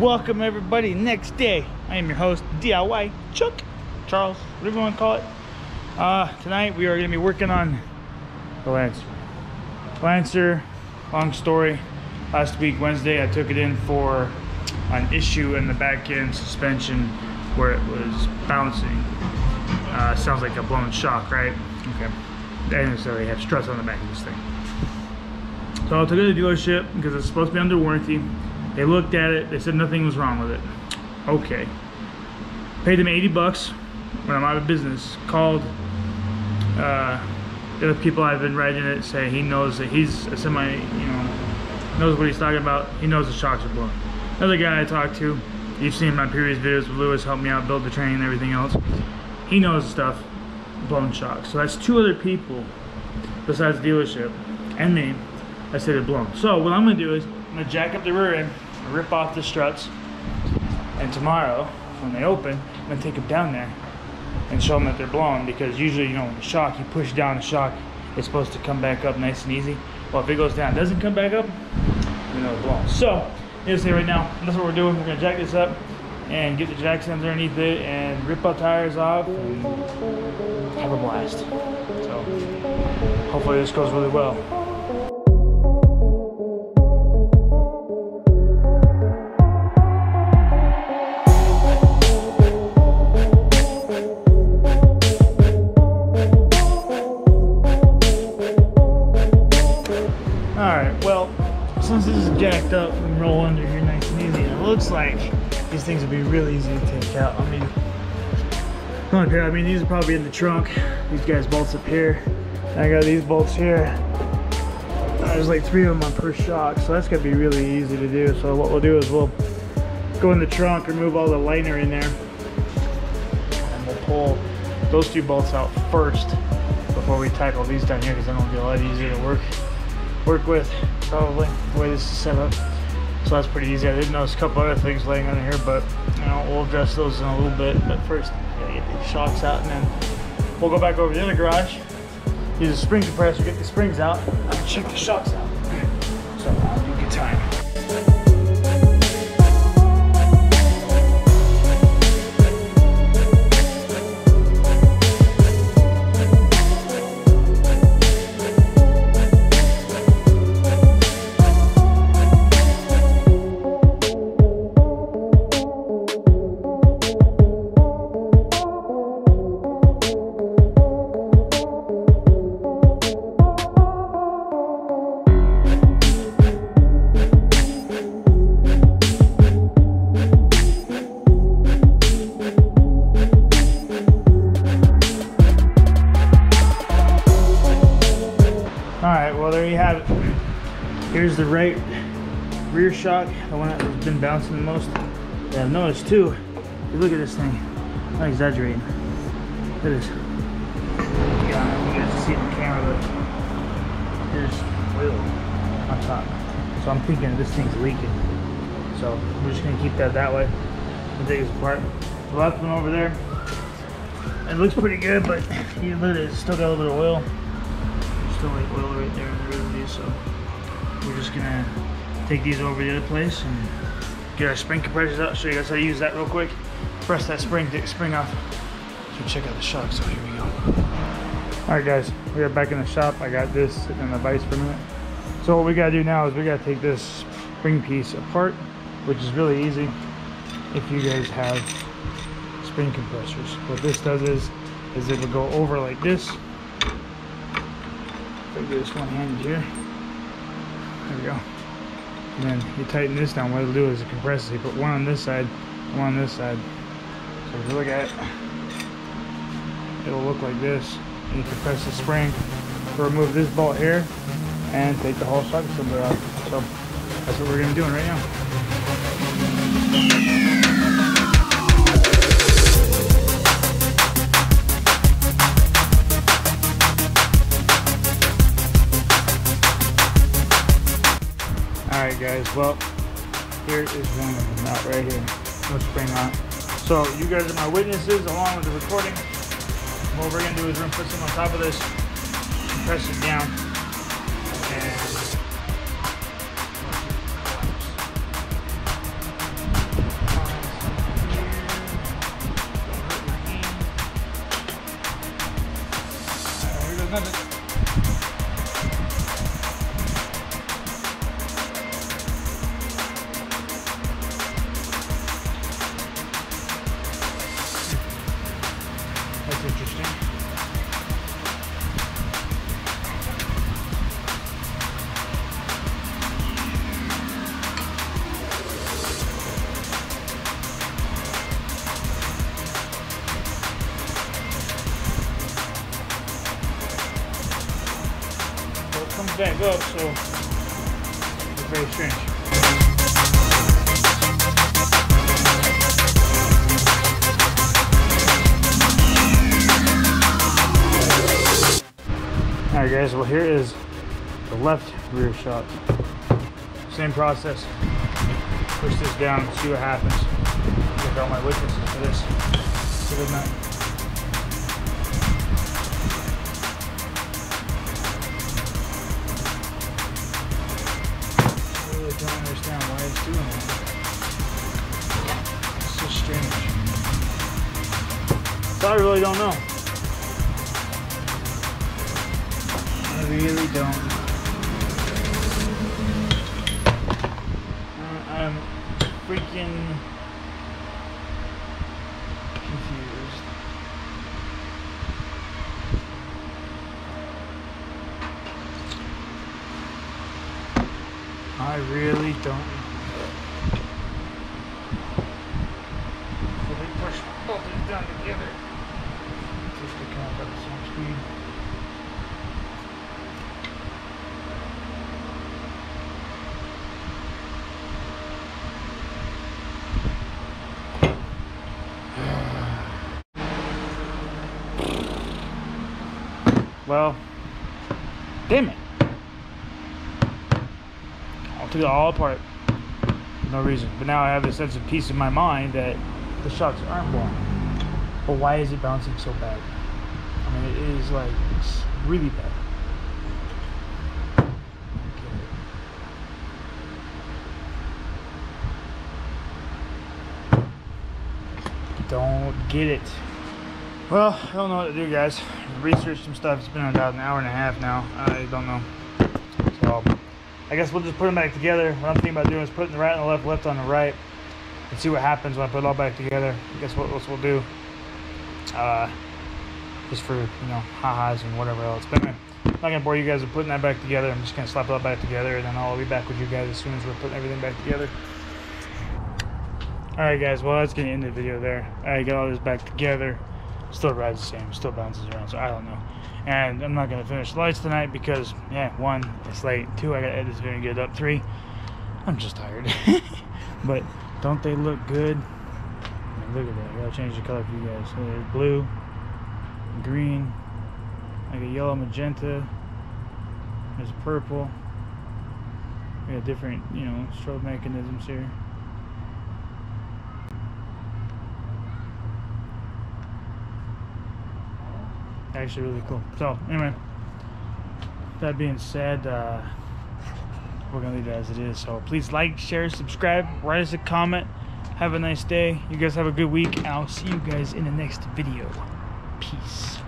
Welcome everybody, next day. I am your host, D.I.Y, Chuck, Charles, whatever you want to call it. Tonight we are going to be working on the Lancer. Long story. Last week, Wednesday, I took it in for an issue in the back end suspension where it was bouncing. Sounds like a blown shock, right? Okay. I didn't necessarily have struts on the back of this thing. So I took it to the dealership because it's supposed to be under warranty. They looked at it, they said nothing was wrong with it. Okay. Paid them 80 bucks when I'm out of business. Called the other people I've been riding it, say he knows that he's a semi, knows what he's talking about. He knows the shocks are blown. Another guy I talked to, you've seen my previous videos with Lewis, helped me out build the train and everything else. He knows stuff, blown shocks. So that's two other people besides the dealership and me I said it blown. So what I'm gonna do is I'm gonna jack up the rear end, rip off the struts, and tomorrow when they open, I'm gonna take them down there and show them that they're blown, because usually, when the shock, you push down the shock, it's supposed to come back up nice and easy. Well, if it goes down, it doesn't come back up, you know it's blown. So, let's say right now, that's what we're doing. We're gonna jack this up and get the jack stands underneath it and rip our tires off and have a blast. So, hopefully this goes really well. Since this is jacked up and roll under here nice and easy, it looks like these things would be really easy to take out. These are probably in the trunk. These guys bolts up here. I got these bolts here. There's like 3 of them on per shock, so that's gonna be really easy to do. So what we'll do is we'll go in the trunk, remove all the liner in there, and we'll pull those 2 bolts out first before we tackle these down here, because then it'll be a lot easier to work with, probably, the way this is set up. So that's pretty easy. I did notice a couple other things laying under here, but we'll address those in a little bit. But first, I gotta get these shocks out, and then we'll go back over to the other garage, use a spring compressor, get the springs out, and check the shocks out. So I'll do good time. Alright, well there you have it. Here's the right rear shock, the one that has been bouncing the most. Yeah, I've noticed too, if you look at this thing, I'm not exaggerating. Look at this. Yeah, I don't know if you guys can see it in the camera, but there's oil on top. So I'm thinking this thing's leaking. So we're just gonna keep that way and take this apart. The left one over there, it looks pretty good, but you look at it, it's still got a little bit of oil. Still like oil right there in the residue, so we're just gonna take these over the other place and get our spring compressors out. Show you guys how to use that real quick. Press that spring, take the spring off. So check out the shock. So here we go. All right, guys, we are back in the shop. I got this sitting in the vise for a minute. So what we gotta do now is we gotta take this spring piece apart, which is really easy if you guys have spring compressors. What this does is it will go over like this. If I do this one-handed here, there we go. And then you tighten this down. What it'll do is it compresses. You put one on this side, one on this side. So if you look at it, it'll look like this. And you compress the spring to remove this bolt here and take the whole shock assembly off. So that's what we're gonna be doing right now. Alright guys, well, here is one of them out right here. No spring on it. So you guys are my witnesses along with the recording. What we're going to do is we're going to put some on top of this, press it down, and nothing. That's interesting. Well, it comes back up, so it's very strange. Alright guys, well here is the left rear shock. Same process. Push this down and see what happens. Get all my witnesses for this. Good night. I really don't understand why it's doing that. It's so strange. So I really don't know. I really don't. I'm freaking confused. I really don't. So they push both of these down together just to come up at the same speed. Well, damn it. I took it all apart for no reason. But now I have a sense of peace in my mind that the shocks aren't blown. But why is it bouncing so bad? I mean, it is like it's really bad. Don't get it. Well, I don't know what to do, guys. Researched some stuff. It's been about an hour and a half now. I don't know. So, I guess we'll just put them back together. What I'm thinking about doing is putting the right on the left, left on the right, and see what happens when I put it all back together. I guess what else we'll do. Just for, you know, ha-has and whatever else. But anyway, I'm not going to bore you guys with putting that back together. I'm just going to slap it all back together, and then I'll be back with you guys as soon as we're putting everything back together. Alright, guys. Well, that's going to end the video there. I got all this back together. Still rides the same, still bounces around, so I don't know. And I'm not going to finish the lights tonight because, yeah, 1, it's late. 2, I got to edit this video and get it up. 3, I'm just tired. But don't they look good? I mean, look at that. I got to change the color for you guys. So there's blue, green, like a yellow magenta. There's purple. We got different, you know, strobe mechanisms here. Actually really cool. So anyway, that being said, we're gonna leave it as it is. So please like, share, subscribe, write us a comment. Have a nice day. You guys have a good week, and I'll see you guys in the next video. Peace.